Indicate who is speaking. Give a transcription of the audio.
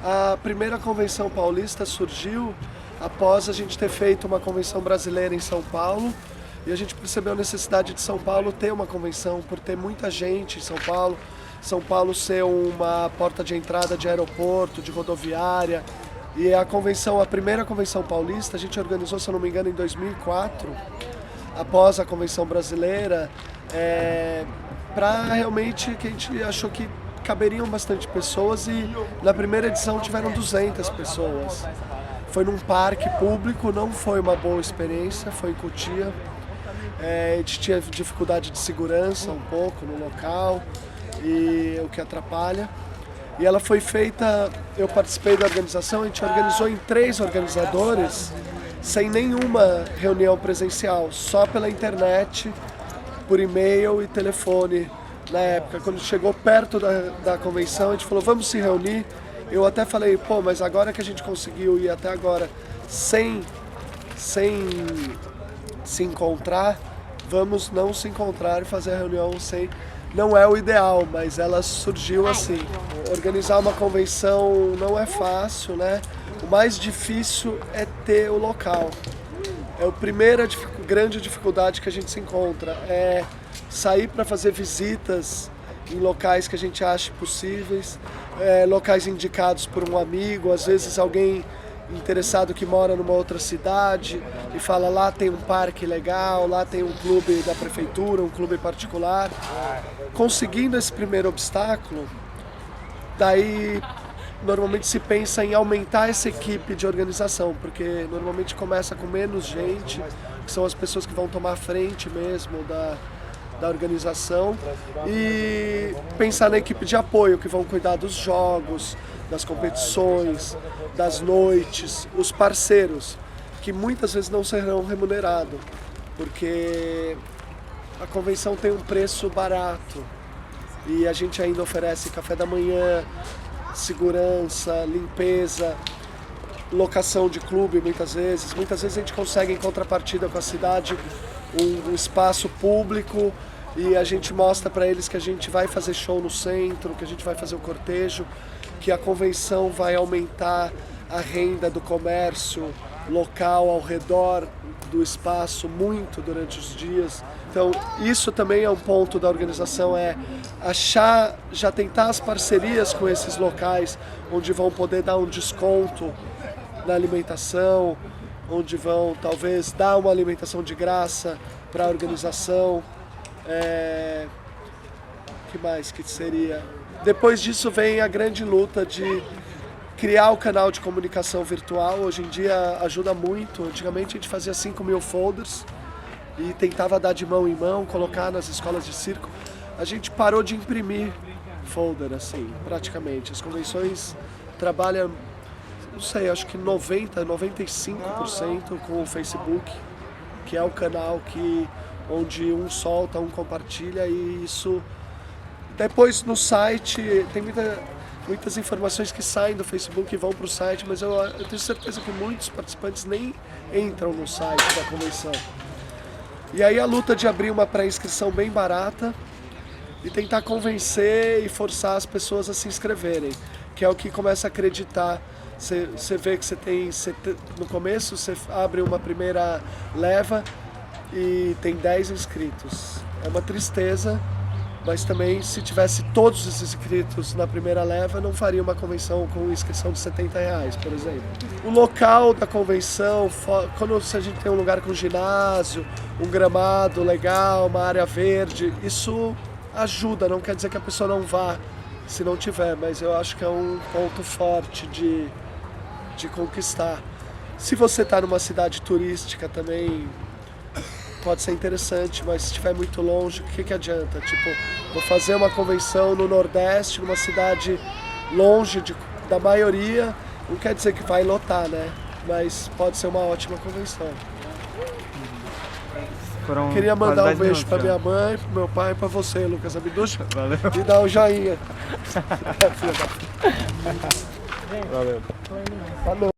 Speaker 1: A primeira convenção paulista surgiu após a gente ter feito uma convenção brasileira em São Paulo, e a gente percebeu a necessidade de São Paulo ter uma convenção, por ter muita gente em São Paulo ser uma porta de entrada de aeroporto, de rodoviária. E a primeira convenção paulista, a gente organizou, se eu não me engano, em 2004, após a convenção brasileira, para realmente que a gente achou que caberiam bastante pessoas, e na primeira edição tiveram 200 pessoas. Foi num parque público, não foi uma boa experiência, foi em Cotia. A gente tinha dificuldade de segurança um pouco no local, e o que atrapalha. E ela foi feita, eu participei da organização, a gente organizou em 3 organizadores, sem nenhuma reunião presencial, só pela internet, por e-mail e telefone. Na época, quando chegou perto da convenção, a gente falou, vamos se reunir. Eu até falei, pô, mas agora que a gente conseguiu ir até agora sem se encontrar, vamos não se encontrar e fazer a reunião sem... Não é o ideal, mas ela surgiu assim. Organizar uma convenção não é fácil, né? O mais difícil é ter o local. A primeira grande dificuldade que a gente se encontra é sair para fazer visitas em locais que a gente acha possíveis, locais indicados por um amigo, às vezes alguém interessado que mora numa outra cidade e fala, lá tem um parque legal, lá tem um clube da prefeitura, um clube particular. Conseguindo esse primeiro obstáculo, daí normalmente se pensa em aumentar essa equipe de organização, porque normalmente começa com menos gente, que são as pessoas que vão tomar a frente mesmo da organização, e pensar na equipe de apoio, que vão cuidar dos jogos, das competições, das noites, os parceiros, que muitas vezes não serão remunerados, porque a convenção tem um preço barato e a gente ainda oferece café da manhã, segurança, limpeza, locação de clube muitas vezes a gente consegue em contrapartida com a cidade um espaço público, e a gente mostra para eles que a gente vai fazer show no centro, que a gente vai fazer o cortejo, que a convenção vai aumentar a renda do comércio local ao redor do espaço muito durante os dias. Então isso também é um ponto da organização, já tentar as parcerias com esses locais, onde vão poder dar um desconto na alimentação, onde vão talvez dar uma alimentação de graça para a organização. Que mais que seria? Depois disso vem a grande luta de criar o canal de comunicação virtual. Hoje em dia ajuda muito. Antigamente a gente fazia 5.000 folders e tentava dar de mão em mão, colocar nas escolas de circo. A gente parou de imprimir folder, assim, praticamente. As convenções trabalham, não sei, acho que 95% com o Facebook, que é o canal onde um solta, um compartilha, e isso... Depois no site, tem muitas informações que saem do Facebook e vão para o site, mas eu tenho certeza que muitos participantes nem entram no site da convenção. E aí a luta de abrir uma pré-inscrição bem barata e tentar convencer e forçar as pessoas a se inscreverem, que é o que começa a acreditar. Você vê que no começo você abre uma primeira leva e tem 10 inscritos. É uma tristeza, mas também se tivesse todos os inscritos na primeira leva, não faria uma convenção com inscrição de R$70, por exemplo. O local da convenção, quando a gente tem um lugar com ginásio, um gramado legal, uma área verde, isso ajuda, não quer dizer que a pessoa não vá se não tiver, mas eu acho que é um ponto forte de conquistar. Se você está numa cidade turística também, pode ser interessante, mas se estiver muito longe, o que adianta? Tipo, vou fazer uma convenção no Nordeste, numa cidade longe da maioria, não quer dizer que vai lotar, né? Mas pode ser uma ótima convenção. Queria mandar um beijo para minha mãe, para meu pai e para você, Lucas Abducha.
Speaker 2: Valeu.
Speaker 1: E dar um joinha.
Speaker 2: Valeu.
Speaker 1: Falou.